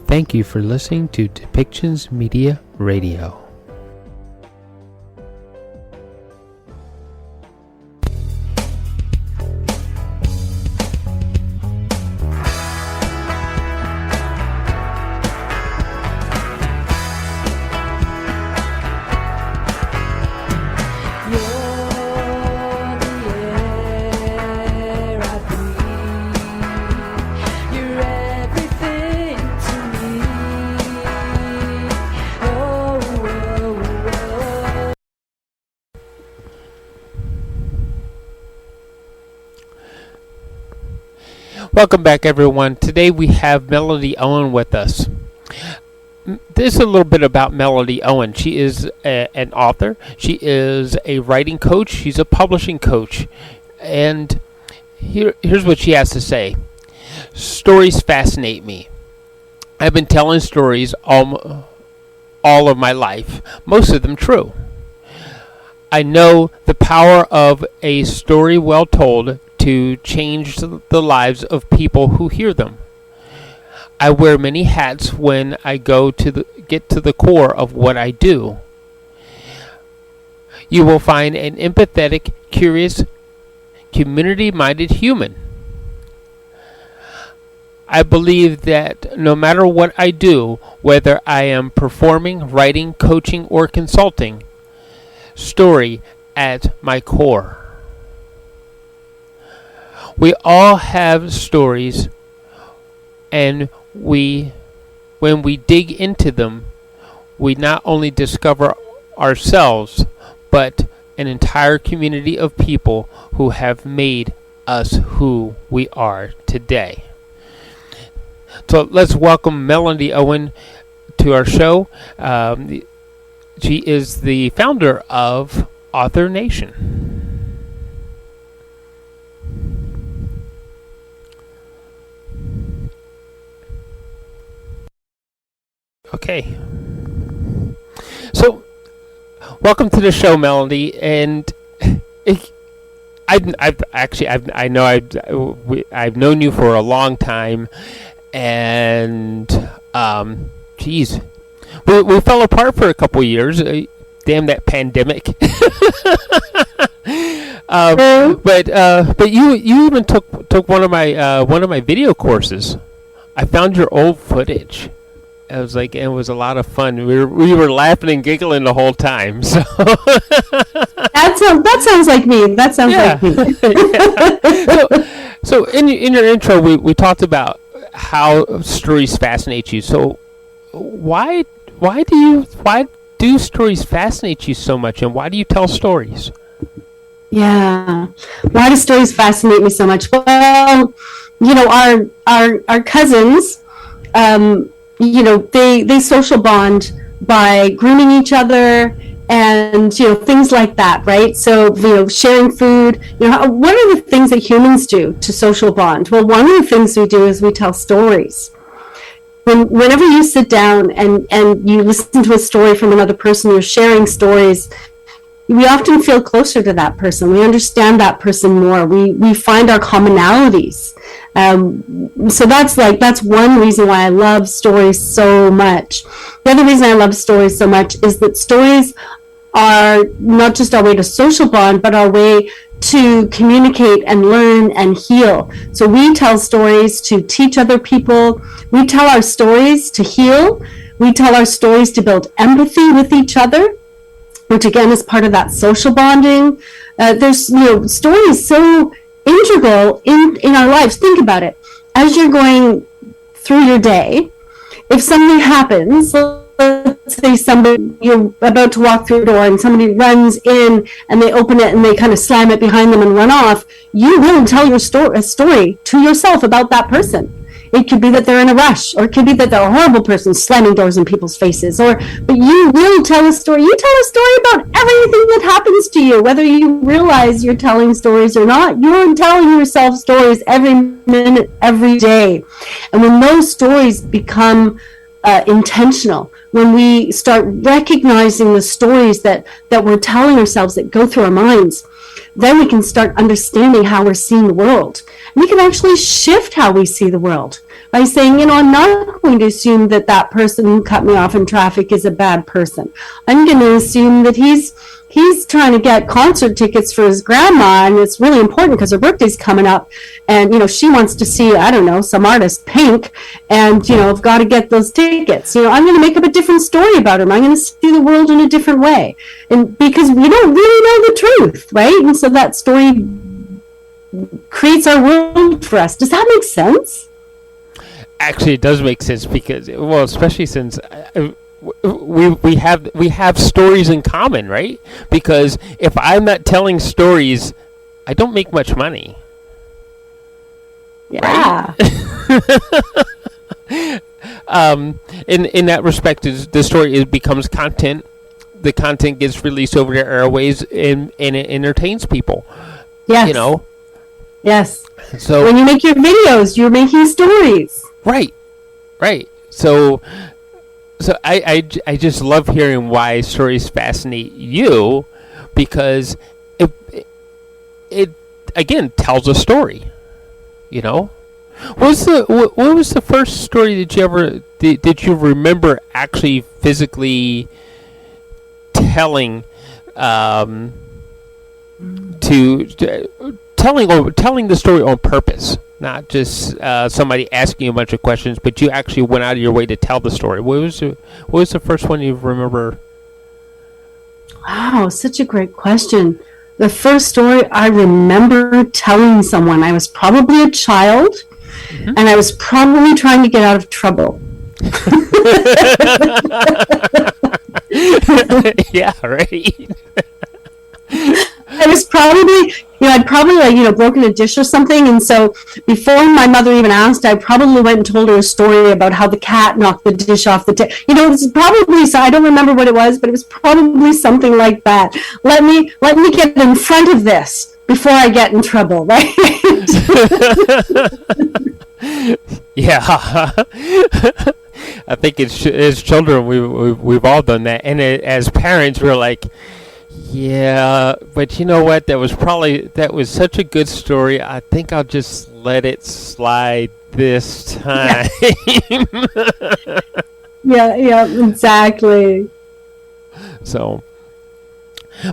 Thank you for listening to Depictions Media Radio. Welcome back, everyone. Today we have Melody Owen with us. This is a little bit about Melody Owen. She is an author. She is a writing coach. She's a publishing coach. And here's what she has to say. Stories fascinate me. I've been telling stories all of my life, most of them true. I know the power of a story well told to change the lives of people who hear them. I wear many hats when I go to get to the core of what I do. You will find an empathetic, curious, community-minded human. I believe that no matter what I do, whether I am performing, writing, coaching, or consulting, story at my core. We all have stories, and when we dig into them, we not only discover ourselves, but an entire community of people who have made us who we are today. So let's welcome Melody Owen to our show. She is the founder of Author Nation. Okay. So, welcome to the show, Melody. And I've known you for a long time, and geez, we fell apart for a couple years. Damn that pandemic. But you even took one of my video courses. I found your old footage. It was a lot of fun. We were laughing and giggling the whole time. So that sounds like me. That sounds like me. So in your intro, we talked about how stories fascinate you. So why do stories fascinate you so much, and why do you tell stories? Yeah, why do stories fascinate me so much? Well, our cousins. They social bond by grooming each other and, things like that, right? So, sharing food, what are the things that humans do to social bond? Well, one of the things we do is we tell stories. Whenever you sit down and you listen to a story from another person, you're sharing stories, we often feel closer to that person. We understand that person more. We find our commonalities. So that's one reason why I love stories so much. The other reason I love stories so much is that stories are not just our way to social bond, but our way to communicate and learn and heal. So we tell stories to teach other people. We tell our stories to heal. We tell our stories to build empathy with each other, which again is part of that social bonding. There's stories so integral in our lives. Think about it. As you're going through your day, if something happens, let's say you're about to walk through a door and somebody runs in and they open it and they kind of slam it behind them and run off, you will tell a story to yourself about that person. It could be that they're in a rush, or it could be that they're a horrible person slamming doors in people's faces. But you will tell a story. You tell a story about everything that happens to you, whether you realize you're telling stories or not. You're telling yourself stories every minute, every day. And when those stories become intentional, when we start recognizing the stories that we're telling ourselves that go through our minds, then we can start understanding how we're seeing the world. And we can actually shift how we see the world by saying, I'm not going to assume that that person who cut me off in traffic is a bad person. I'm going to assume that he's trying to get concert tickets for his grandma, and it's really important because her birthday's coming up, and she wants to see, I don't know, some artist, Pink, and I've got to get those tickets. I'm going to make up a different story about him. I'm going to see the world in a different way, and because we don't really know the truth, right? And so that story creates our world for us. Does that make sense? Actually, it does make sense because, well, especially since we have stories in common, right? Because if I'm not telling stories, I don't make much money. Yeah. Right? In that respect, the story becomes content. The content gets released over the airways and it entertains people. Yes. Yes. So when you make your videos, you're making stories. Right. So I just love hearing why stories fascinate you, because it again tells a story. What was the first story that you ever did you remember actually physically telling telling the story on purpose? Not just somebody asking you a bunch of questions, but you actually went out of your way to tell the story. What was the first one you remember? Wow, such a great question. The first story I remember telling someone, I was probably a child, and I was probably trying to get out of trouble. Yeah, right. I was probably, I'd probably broken a dish or something, and so before my mother even asked, I probably went and told her a story about how the cat knocked the dish off the table. It's probably, so I don't remember what it was, but it was probably something like that. Let me get in front of this before I get in trouble, right? Yeah. I think as children we've all done that, and as parents we're like, yeah, but you know what? That was such a good story. I think I'll just let it slide this time. Yeah, exactly. So,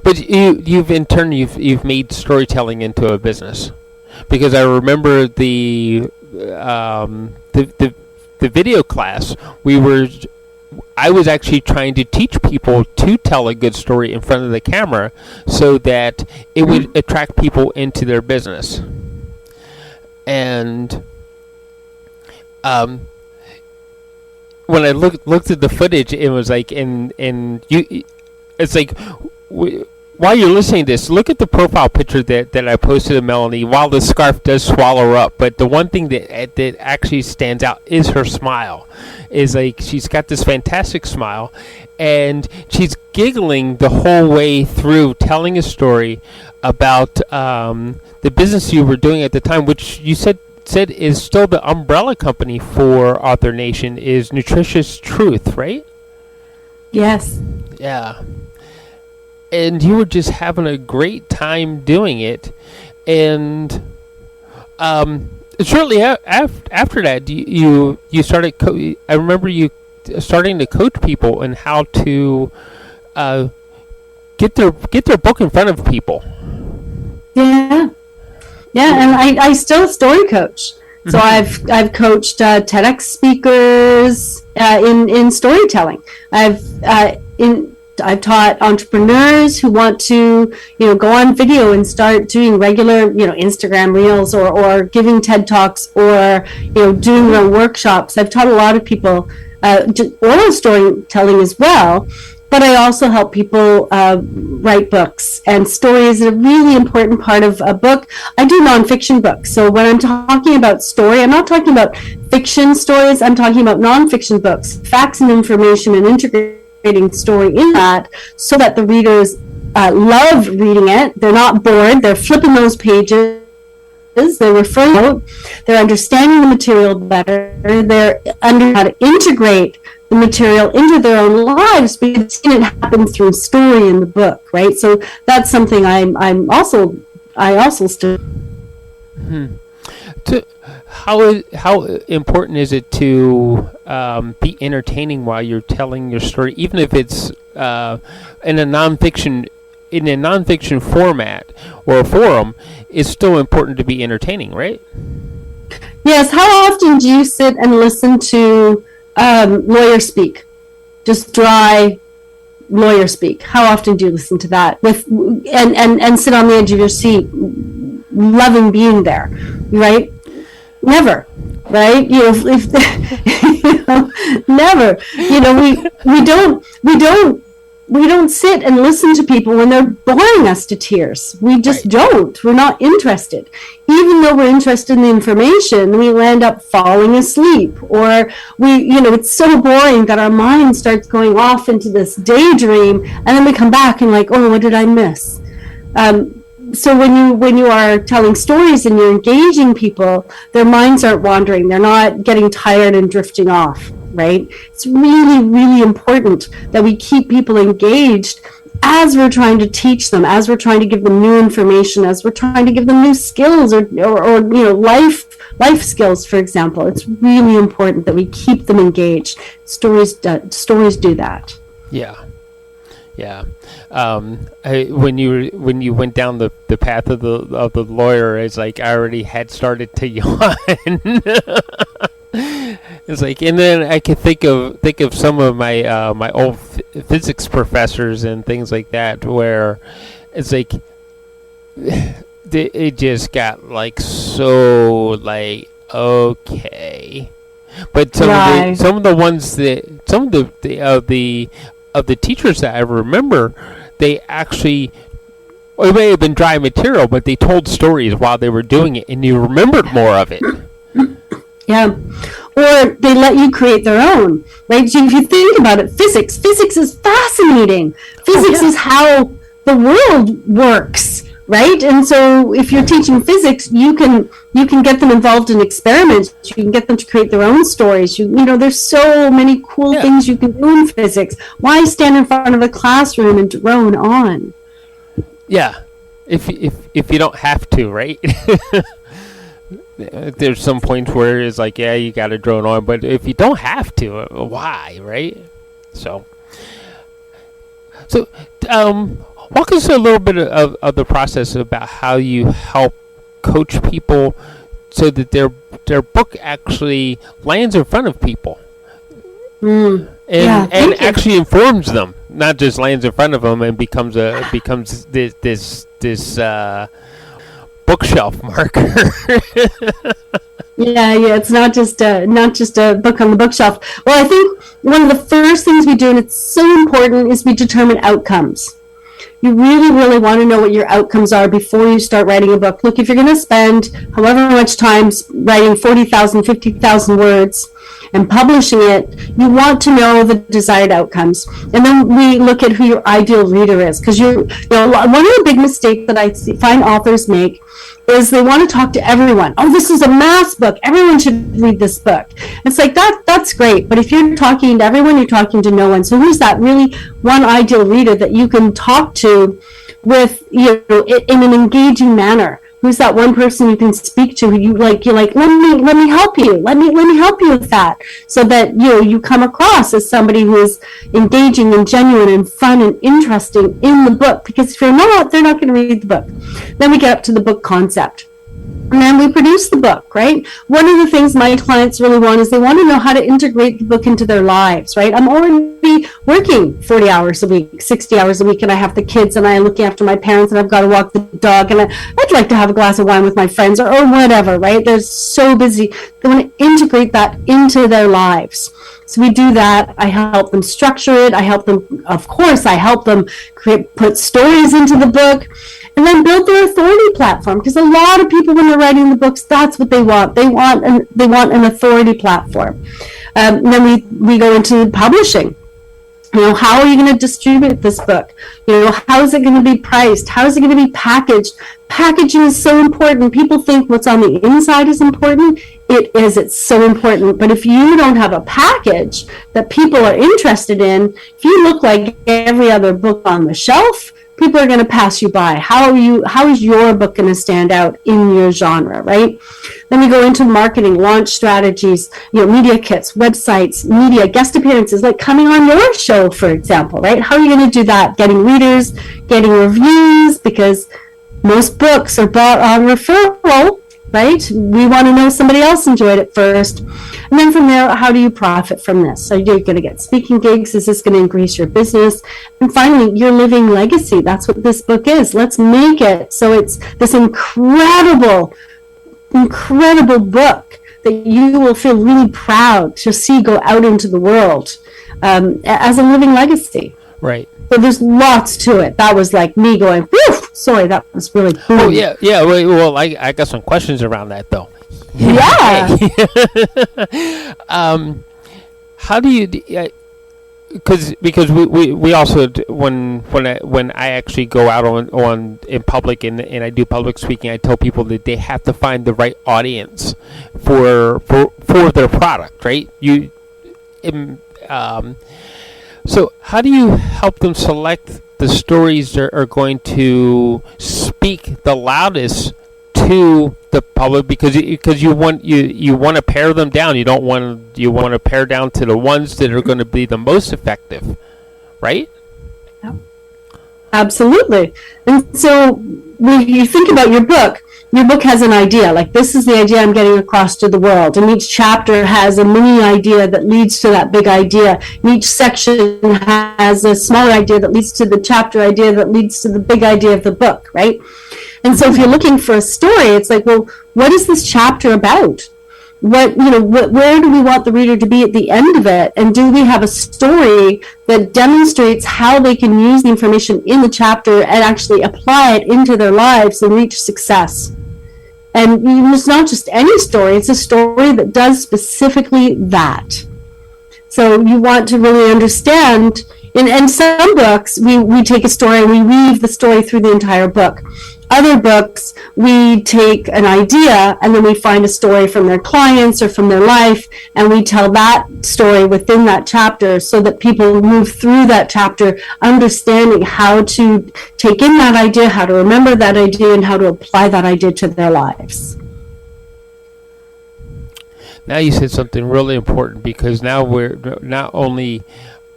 but you've made storytelling into a business, because I remember the video class I was actually trying to teach people to tell a good story in front of the camera so that it would attract people into their business. And when I looked at the footage, it was like, it's like, while you're listening to this, look at the profile picture that I posted of Melanie. While the scarf does swallow her up, but the one thing that actually stands out is her smile. Is like, she's got this fantastic smile, and she's giggling the whole way through, telling a story about the business you were doing at the time, which you said is still the umbrella company for Author Nation, is Nutritious Truth, right? Yes. Yeah. And you were just having a great time doing it, and shortly after that, you started. I remember you starting to coach people in how to get their book in front of people. Yeah, and I still story coach. So I've coached TEDx speakers in storytelling. I've taught entrepreneurs who want to, go on video and start doing regular, Instagram reels or giving TED Talks or, doing their workshops. I've taught a lot of people oral storytelling as well, but I also help people write books. And story is a really important part of a book. I do nonfiction books. So when I'm talking about story, I'm not talking about fiction stories. I'm talking about nonfiction books, facts and information, and integrating story in that, so that the readers love reading it. They're not bored. They're flipping those pages. They're referring out. They're understanding the material better. They're understanding how to integrate the material into their own lives, because it happens through story in the book, right? So that's something I'm also I also still. To, how important is it to be entertaining while you're telling your story, even if it's in a nonfiction format or a forum? It's still important to be entertaining, right? Yes. How often do you sit and listen to lawyers speak? Just dry lawyer speak. How often do you listen to that and sit on the edge of your seat, loving being there, right? Never, right? If never. We don't sit and listen to people when they're boring us to tears. We just don't. We're not interested. Even though we're interested in the information, we end up falling asleep, or it's so boring that our mind starts going off into this daydream, and then we come back and like, oh, what did I miss? So when you are telling stories and you're engaging people, their minds aren't wandering. They're not getting tired and drifting off, right? It's really, really important that we keep people engaged as we're trying to teach them, as we're trying to give them new information, as we're trying to give them new skills or life skills, for example. It's really important that we keep them engaged. Stories do that. Yeah. Yeah, when you went down the path of the lawyer, it's like I already had started to yawn. It's like, and then I could think of some of my my old physics professors and things like that, where it's like it just got like so like okay, but some of the teachers that I remember, they actually, or it may have been dry material, but they told stories while they were doing it, and you remembered more of it. Yeah. Or they let you create their own, right? So if you think about it, physics is fascinating. Physics is how the world works, right? And so if you're teaching physics, you can get them involved in experiments. You can get them to create their own stories. There's so many cool things you can do in physics. Why stand in front of a classroom and drone on? Yeah, if you don't have to, right? There's some points where it's like, yeah, you got to drone on, but if you don't have to, why, right? So walk us through a little bit of the process about how you help coach people so that their book actually lands in front of people and actually informs them, not just lands in front of them and becomes this bookshelf marker. Yeah, it's not just a book on the bookshelf. Well, I think one of the first things we do, and it's so important, is we determine outcomes. You really, really want to know what your outcomes are before you start writing a book. Look, if you're going to spend however much time writing 40,000, 50,000 words and publishing it, you want to know the desired outcomes. And then we look at who your ideal reader is. Because one of the big mistakes that I find authors make is they want to talk to everyone. Oh, this is a mass book. Everyone should read this book. It's like, that's great. But if you're talking to everyone, you're talking to no one. So who's that really one ideal reader that you can talk to with, in an engaging manner? Who's that one person you can speak to who you're like, let me help you. Let me help you with that. So that, you come across as somebody who is engaging and genuine and fun and interesting in the book. Because if you're not, they're not going to read the book. Then we get up to the book concept. And then we produce the book, right? One of the things my clients really want is they want to know how to integrate the book into their lives, right? I'm already working 40 hours a week, 60 hours a week, and I have the kids, and I'm looking after my parents, and I've got to walk the dog, and I'd like to have a glass of wine with my friends, or whatever, right? They're so busy. They want to integrate that into their lives. So we do that. I help them structure it. I help them put stories into the book, and then build their authority platform. Because a lot of people, when they're writing the books, that's what they want. They want an authority platform. And then we go into publishing. How are you going to distribute this book? How is it going to be priced? How is it going to be packaged? Packaging is so important. People think what's on the inside is important. It is. It's so important. But if you don't have a package that people are interested in, if you look like every other book on the shelf, people are going to pass you by. How is your book going to stand out in your genre, right? Then we go into marketing, launch strategies, media kits, websites, media, guest appearances, like coming on your show, for example, right? How are you going to do that? Getting readers, getting reviews, because most books are bought on referral, right? We want to know somebody else enjoyed it first. And then from there, how do you profit from this? Are you going to get speaking gigs? Is this going to increase your business? And finally, your living legacy. That's what this book is. Let's make it so it's this incredible book that you will feel really proud to see go out into the world as a living legacy. Right. So there's lots to it. That was like me going, whew, sorry, that was really cool. Oh, yeah. Well, I got some questions around that, though. Yeah. How do you... because we also, when I actually go out on in public and I do public speaking, I tell people that they have to find the right audience for their product, right? So how do you help them select the stories that are going to speak the loudest to the public? Because you want to pare them down. You want to pare down to the ones that are going to be the most effective, right? Yeah. Absolutely. And so when you think about your book has an idea, like this is the idea I'm getting across to the world. And each chapter has a mini idea that leads to that big idea. And each section has a smaller idea that leads to the chapter idea that leads to the big idea of the book, right? And so if you're looking for a story, it's like, well, what is this chapter about? Where do we want the reader to be at the end of it? And do we have a story that demonstrates how they can use the information in the chapter and actually apply it into their lives and reach success? And it's not just any story, it's a story that does specifically that. So you want to really understand, in some books, we take a story and we weave the story through the entire book. Other books, we take an idea and then we find a story from their clients or from their life, and we tell that story within that chapter so that people move through that chapter understanding how to take in that idea, how to remember that idea, and how to apply that idea to their lives. Now you said something really important, because now we're not only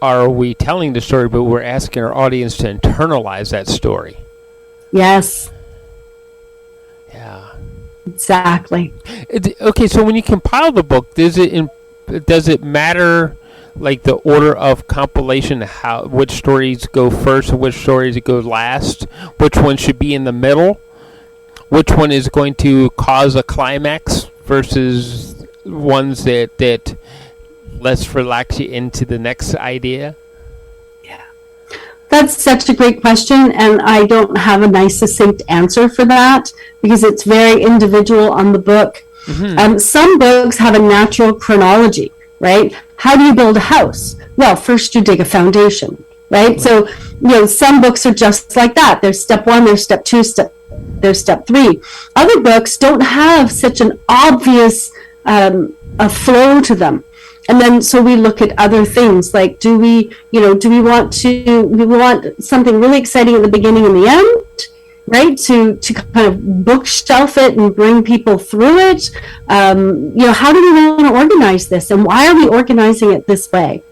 are we telling the story, but we're asking our audience to internalize that story. Yes. Yeah. Exactly. Okay, so when you compile the book, does it matter, like the order of compilation, which stories go first and which stories go last, which one should be in the middle, which one is going to cause a climax versus ones that let's relax you into the next idea? That's such a great question, and I don't have a nice, succinct answer for that because it's very individual on the book. Mm-hmm. Some books have a natural chronology, right? How do you build a house? Well, first you dig a foundation, right? So, some books are just like that. There's step 1, there's step 2, there's step 3. Other books don't have such an obvious a flow to them. And then, so we look at other things like, do we want something really exciting at the beginning and the end, right? To kind of bookshelf it and bring people through it. How do we want to organize this, and why are we organizing it this way?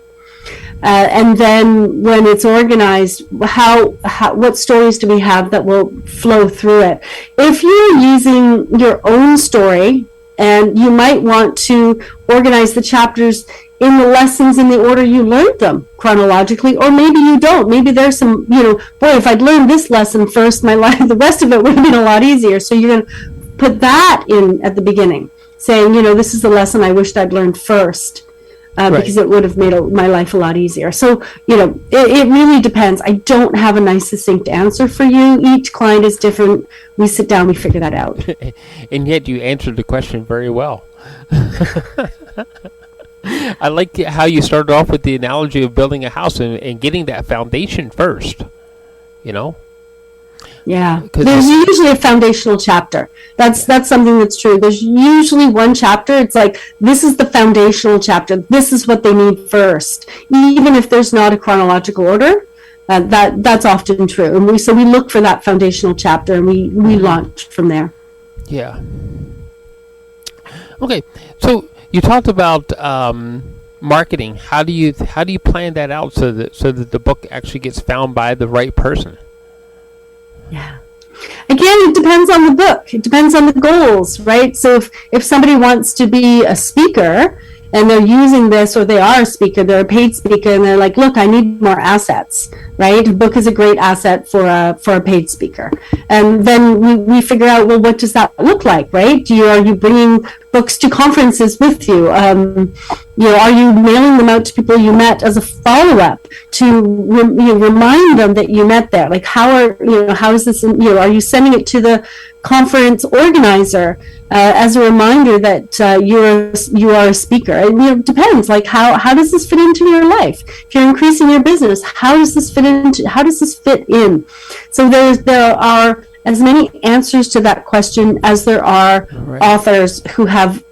And then when it's organized, what stories do we have that will flow through it? If you're using your own story, and you might want to organize the chapters in the lessons in the order you learned them chronologically, or maybe you don't. Maybe there's some, boy, if I'd learned this lesson first, my life, the rest of it would have been a lot easier. So you're going to put that in at the beginning, saying, this is the lesson I wished I'd learned first. Right. Because it would have made my life a lot easier. So, it really depends. I don't have a nice, succinct answer for you. Each client is different. We sit down, we figure that out. And yet you answered the question very well. I like how you started off with the analogy of building a house and getting that foundation first, Yeah, there's usually a foundational chapter. That's something that's true. There's usually one chapter. It's like, this is the foundational chapter. This is what they need first. Even if there's not a chronological order, That's often true. And we look for that foundational chapter, and we launch from there. Yeah. Okay, so you talked about marketing. How do you plan that out so that the book actually gets found by the right person? Yeah. Again, it depends on the book. It depends on the goals, right? So if somebody wants to be a speaker and they're using this, or they are a speaker, they're a paid speaker, and they're like, look, I need more assets, right? A book is a great asset for a paid speaker. And then we figure out, well, what does that look like, right? Are you bringing books to conferences with you? Are you mailing them out to people you met as a follow-up to remind them that you met there? Like, how is this? Are you sending it to the conference organizer as a reminder that you are a speaker? It depends. Like, how does this fit into your life? If you're increasing your business, how does this fit in? So there are as many answers to that question as there are authors who have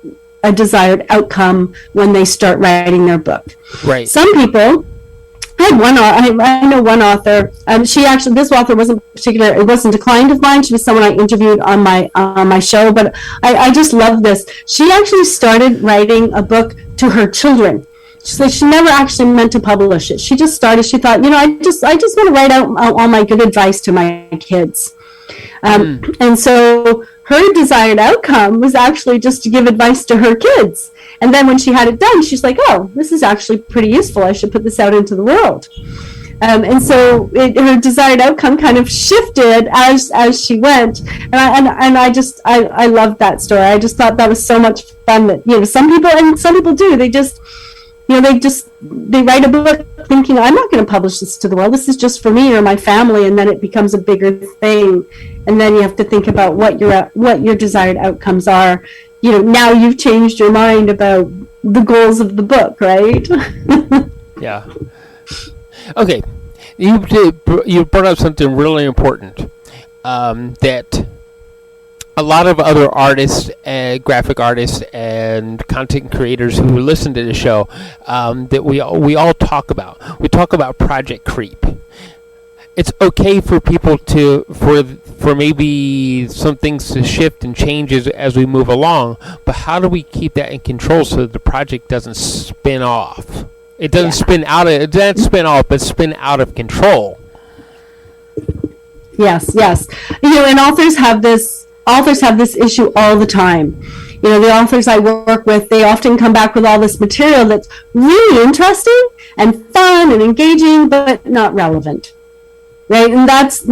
a desired outcome when they start writing their book. Right. Some people. I know one author. This author wasn't particular. It wasn't a client of mine. She was someone I interviewed on my show. But I just love this. She actually started writing a book to her children. She never actually meant to publish it. She just started. She thought, I just want to write out all my good advice to my kids. And so her desired outcome was actually just to give advice to her kids. And then when she had it done, she's like, oh, this is actually pretty useful. I should put this out into the world. And so her desired outcome kind of shifted as she went. And I loved that story. I just thought that was so much fun that, some people do. They write a book thinking, I'm not going to publish this to the world. This is just for me or my family. And then it becomes a bigger thing. And then you have to think about what your desired outcomes are. Now you've changed your mind about the goals of the book, right? Yeah. Okay. You brought up something really important, that a lot of other artists, graphic artists, and content creators who listen to the show, that we all talk about. We talk about project creep. It's okay for people for maybe some things to shift and change as we move along, but how do we keep that in control so that the project doesn't spin off? It doesn't spin off, but spin out of control. Yes. And authors have this issue all the time. The authors I work with, they often come back with all this material that's really interesting and fun and engaging, but not relevant. Right? And that's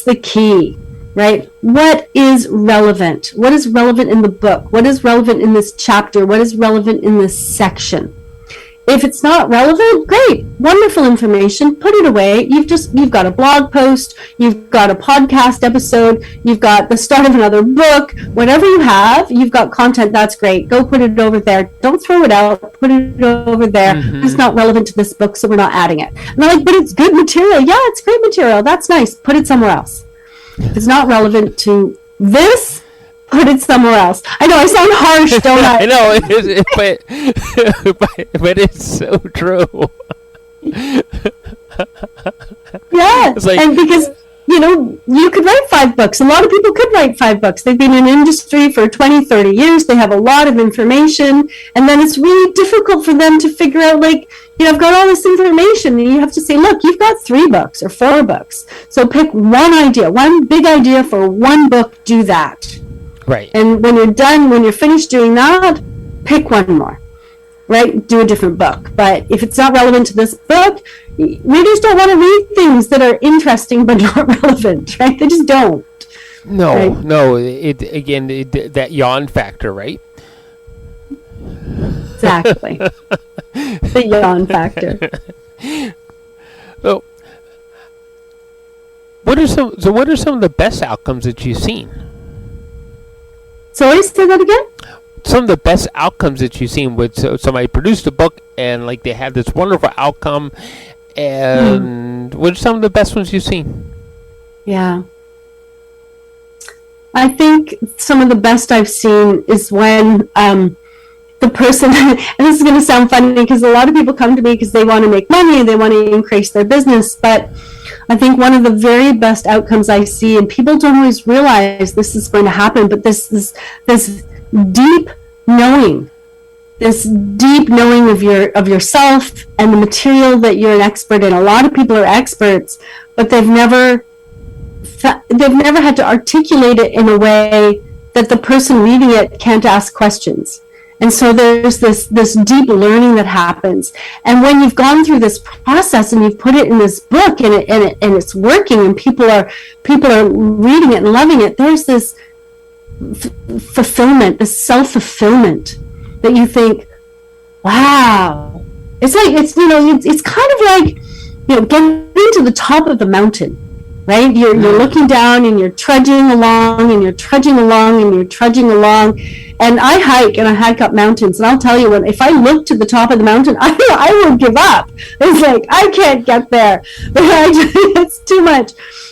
the key, right? What is relevant? What is relevant in the book? What is relevant in this chapter? What is relevant in this section? If it's not relevant, great, wonderful information, put it away. You've got a blog post, you've got a podcast episode, you've got the start of another book, whatever you have, you've got content, that's great. Go put it over there. Don't throw it out, put it over there. Mm-hmm. It's not relevant to this book, so we're not adding it. And they're like, but it's good material. Yeah, it's great material. That's nice. Put it somewhere else. If it's not relevant to this, put it somewhere else. I know I sound harsh, don't I? I know, but it's so true. Yeah, and because you could write 5 books. A lot of people could write 5 books. They've been in industry for 20, 30 years. They have a lot of information, and then it's really difficult for them to figure out, I've got all this information, and you have to say, look, you've got 3 books or 4 books. So pick one idea, one big idea for one book, do that. Right. And when you're finished doing that, pick one more, right? Do a different book. But if it's not relevant to this book, readers don't want to read things that are interesting but not relevant, right? They just don't. No, right? No. That yawn factor, right? Exactly. The yawn factor. So, what are some of the best outcomes that you've seen? Sorry, say that again? Some of the best outcomes that you've seen with somebody produced a book and they had this wonderful outcome, and what are some of the best ones you've seen? Yeah. I think some of the best I've seen is when the person, and this is going to sound funny because a lot of people come to me because they want to make money, they want to increase their business, but I think one of the very best outcomes I see, and people don't always realize this is going to happen, but this deep knowing, this deep knowing of yourself and the material that you're an expert in. A lot of people are experts, but they've never had to articulate it in a way that the person reading it can't ask questions. And so there's this deep learning that happens. And when you've gone through this process and you've put it in this book and it's working and people are reading it and loving it, there's this fulfillment, this self-fulfillment that you think, wow. It's like, it's kind of like, getting to the top of the mountain, right? You're looking down and you're trudging along and you're trudging along and you're trudging along. And I hike up mountains, and I'll tell you, if I look to the top of the mountain, I would give up. It's like, I can't get there. It's too much.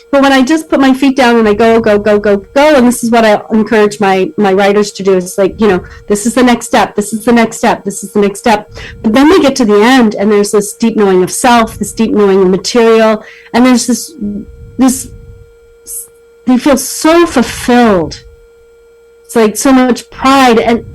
But when I just put my feet down and I go, and this is what I encourage my writers to do. It's like, this is the next step, this is the next step, this is the next step. But then they get to the end, and there's this deep knowing of self, this deep knowing of material, and there's this they feel so fulfilled. It's like so much pride and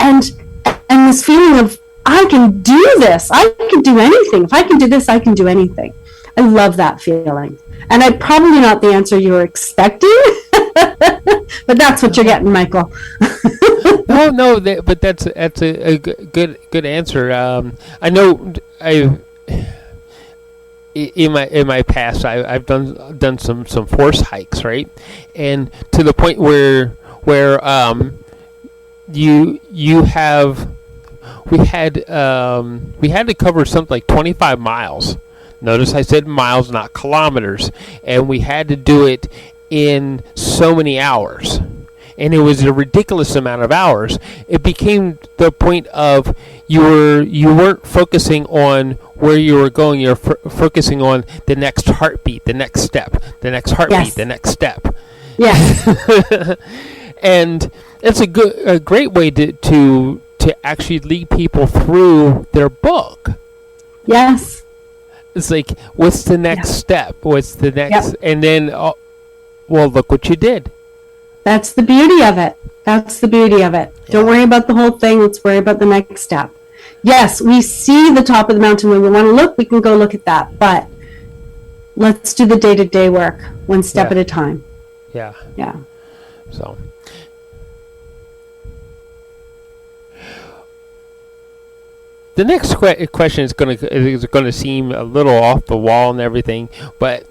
this feeling of, I can do this. I can do anything. If I can do this, I can do anything. I love that feeling. And I'm probably not the answer you were expecting, but that's what you're getting, Michael. No, but that's a good answer. I know in my past I've done some force hikes, right, and to the point where we had to cover something like 25 miles. Notice I said miles, not kilometers, and we had to do it in so many hours, and it was a ridiculous amount of hours. It became the point of you weren't focusing on where you were going. You're focusing on the next heartbeat, the next step, the next heartbeat, yes. The next step. Yes. And it's a great way to actually lead people through their book. Yes. It's like, what's the next step? What's the next? Yep. And then, well, look what you did. That's the beauty of it. Yeah. Don't worry about the whole thing. Let's worry about the next step. Yes, we see the top of the mountain. When we want to look, we can go look at that. But let's do the day-to-day work, one step at a time. Yeah. Yeah. So. The next question is going to seem a little off the wall and everything, but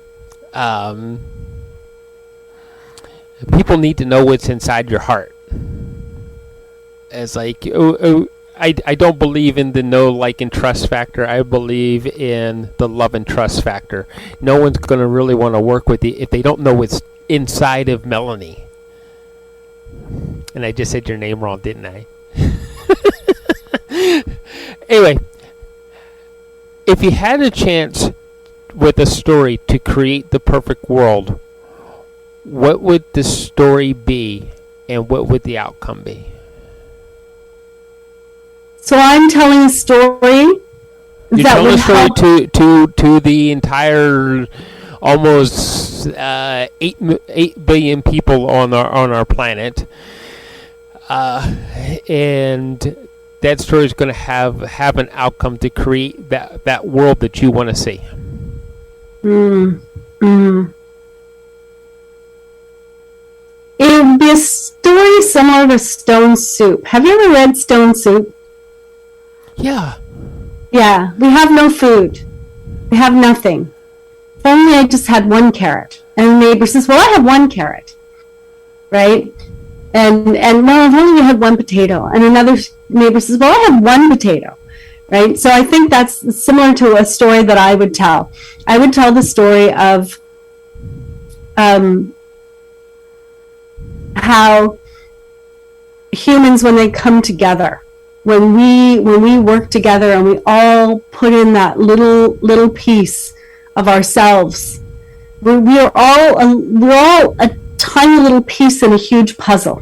people need to know what's inside your heart. It's like, I don't believe in the know, like, and trust factor. I believe in the love and trust factor. No one's going to really want to work with you if they don't know what's inside of Melanie. And I just said your name wrong, didn't I? Anyway, if you had a chance with a story to create the perfect world, what would the story be, and what would the outcome be? So I'm telling a story. You're telling a story to the entire almost 8 billion people on our planet, and that story is going to have an outcome to create that world that you want to see. It would be a story similar to Stone Soup. Have you ever read Stone Soup? Yeah. Yeah, we have no food. We have nothing. If only I just had one carrot. And the neighbor says, well, I have one carrot. Right? And well, if only we had one potato. And another neighbor says, well, I have one potato. Right? So I think that's similar to a story that I would tell. I would tell the story of how humans, when they come together, when we work together and we all put in that little piece of ourselves, we're all a tiny little piece in a huge puzzle,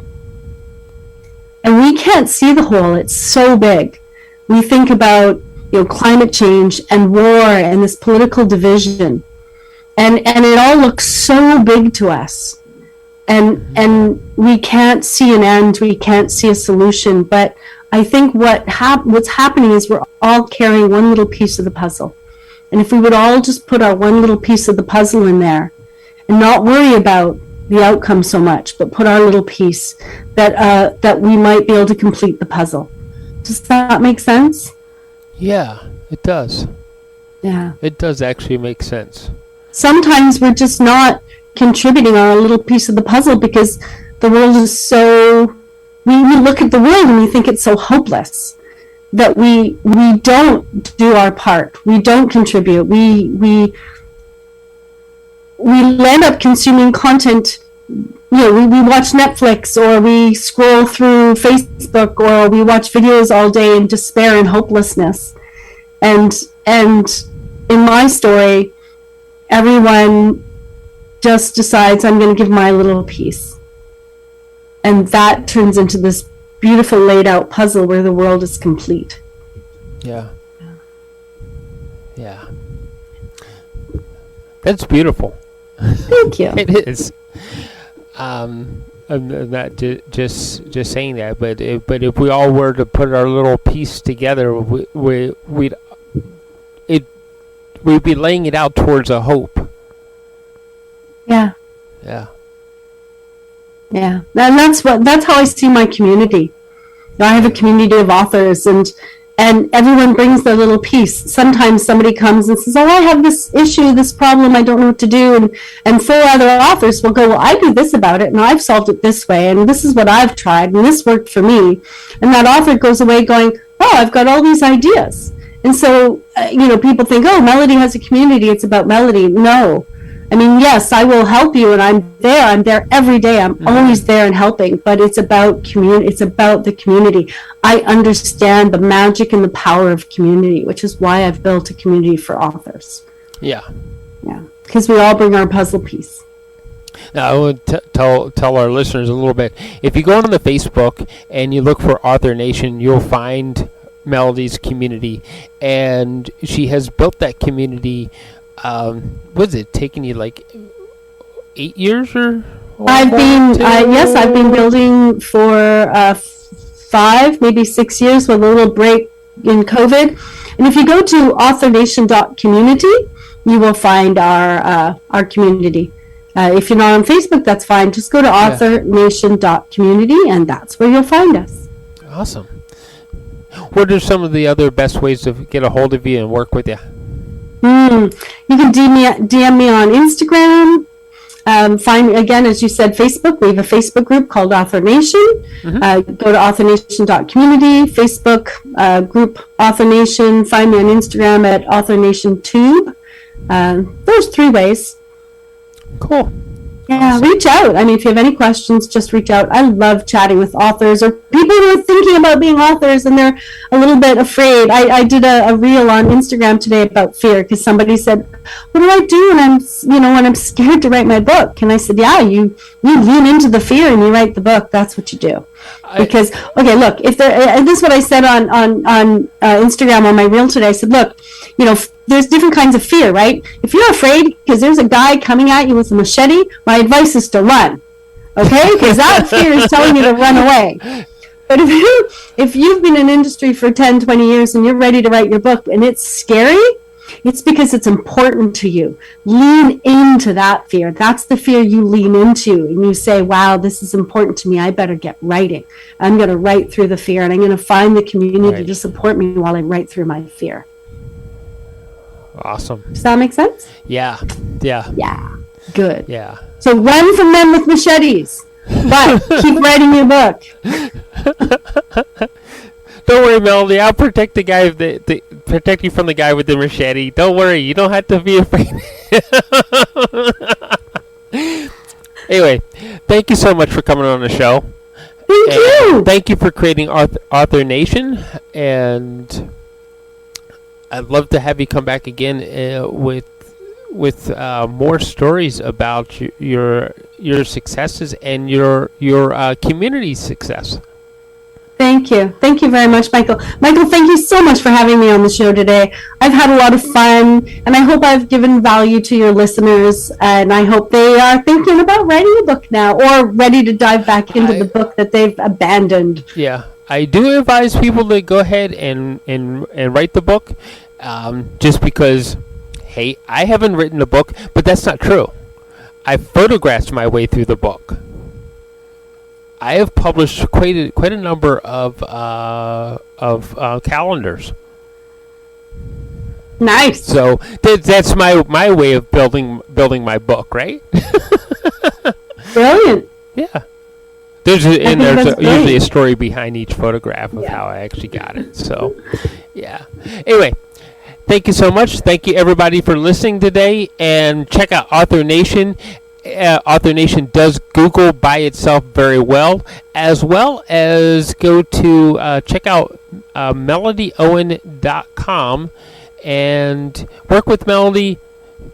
and we can't see the whole. It's so big. we think about, climate change and war and this political division, and it all looks so big to us, and we can't see an end, we can't see a solution. But I think what's happening is we're all carrying one little piece of the puzzle, and if we would all just put our one little piece of the puzzle in there and not worry about the outcome so much, but put our little piece, that we might be able to complete the puzzle. Does that make sense? Yeah, it does. Yeah. It does actually make sense. Sometimes we're just not contributing our little piece of the puzzle because the world is so, we look at the world and we think it's so hopeless that we don't do our part. We don't contribute. We end up consuming content. We watch Netflix, or we scroll through Facebook, or we watch videos all day in despair and hopelessness. And in my story, everyone just decides, I'm going to give my little piece. And that turns into this beautiful laid out puzzle where the world is complete. Yeah. Yeah. That's beautiful. Thank you. It is. I'm not just saying that, but if we all were to put our little piece together, we'd be laying it out towards a hope. Yeah. Yeah. Yeah. And that's how I see my community. I have a community of authors, and everyone brings their little piece. Sometimes somebody comes and says, oh, I have this issue, this problem, I don't know what to do. And 4 other authors will go, well, I do this about it, and I've solved it this way, and this is what I've tried, and this worked for me. And that author goes away going, oh, I've got all these ideas. And so, people think, oh, Melody has a community, it's about Melody. No. I mean, yes, I will help you, and I'm there every day. I'm always there and helping, but it's about community. It's about the community. I understand the magic and the power of community, which is why I've built a community for authors. Yeah. Yeah. Because we all bring our puzzle piece. Now, I would tell our listeners a little bit. If you go on the Facebook and you look for Author Nation, you'll find Melody's community, and she has built that community. Was it taking you like 8 years or? I've been building for 5, maybe 6 years with a little break in COVID. And if you go to authornation.community, you will find our community. If you're not on Facebook, that's fine. Just go to authornation.community, and that's where you'll find us. Awesome. What are some of the other best ways to get a hold of you and work with you? You can DM me on Instagram. Find me, again, as you said, Facebook. We have a Facebook group called Author Nation. Go to authornation.community, Facebook group Author Nation. Find me on Instagram at Author Nation Tube. Those 3 ways. Cool. Yeah, awesome. Reach out. I mean, if you have any questions, just reach out. I love chatting with authors or people who are thinking about being authors and they're a little bit afraid. I did a reel on Instagram today about fear because somebody said, "What do I do when I'm scared to write my book?" And I said, "Yeah, you lean into the fear and you write the book. That's what you do." Because look, if this is what I said on Instagram on my reel today. I said, look, there's different kinds of fear, right? If you're afraid because there's a guy coming at you with a machete, my advice is to run, okay? Because that fear is telling you to run away. But if you've been in industry for 10, 20 years and you're ready to write your book and it's scary, it's because it's important to you. Lean into that fear. That's the fear you lean into. And you say, wow, this is important to me. I better get writing. I'm going to write through the fear, and I'm going to find the community to support me while I write through my fear. Awesome. Does that make sense? Yeah. Yeah. Good. Yeah. So run from men with machetes, but keep writing your book. Don't worry, Melody. I'll protect the guy. Protect you from the guy with the machete. Don't worry. You don't have to be afraid. Anyway, thank you so much for coming on the show. Thank you. Thank you for creating Author Nation, and I'd love to have you come back again with more stories about your successes and your community success. Thank you. Thank you very much, Michael. Michael, thank you so much for having me on the show today. I've had a lot of fun, and I hope I've given value to your listeners, and I hope they are thinking about writing a book now or ready to dive back into the book that they've abandoned. Yeah, I do advise people to go ahead and write the book, just because, hey, I haven't written a book, but that's not true. I photographed my way through the book. I have published quite a number of calendars. Nice. So that's my way of building my book, right? Brilliant. Yeah. There's usually a story behind each photograph of how I actually got it. So, yeah. Anyway, thank you so much. Thank you everybody for listening today, and check out Author Nation. Author Nation does Google by itself very well as go to check out melodyowen.com and work with Melody,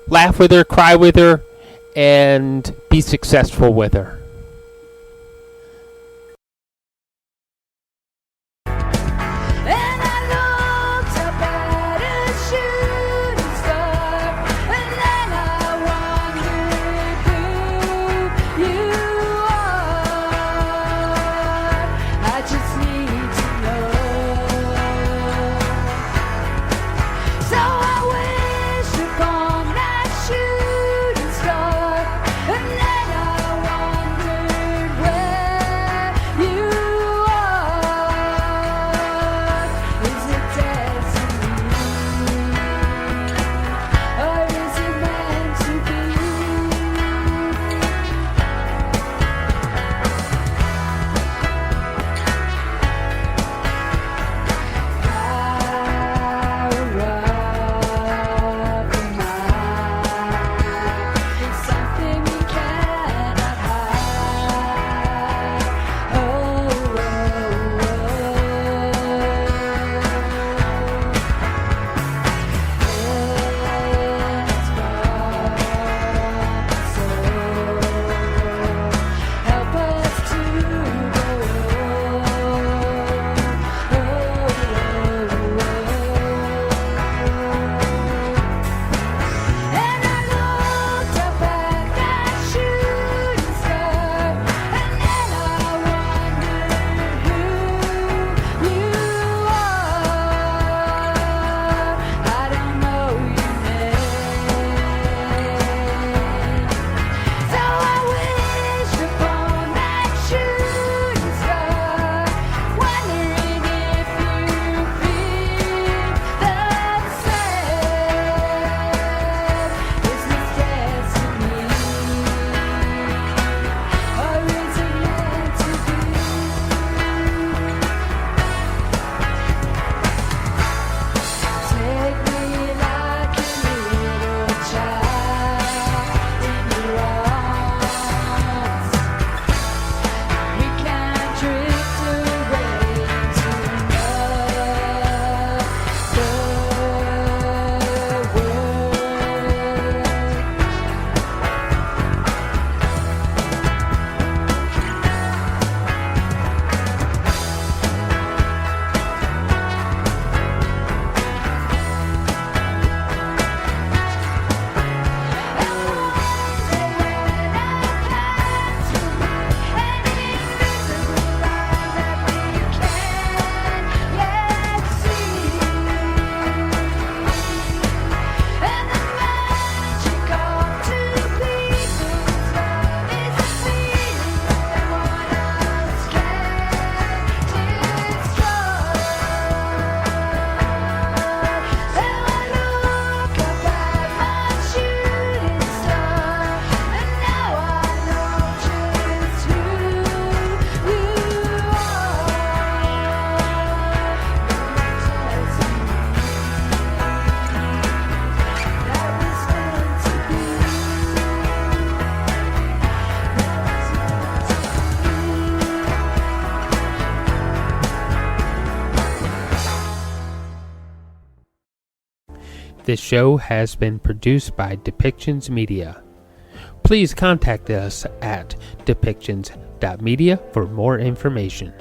laugh with her, cry with her, and be successful with her. This show has been produced by Depictions Media. Please contact us at depictions.media for more information.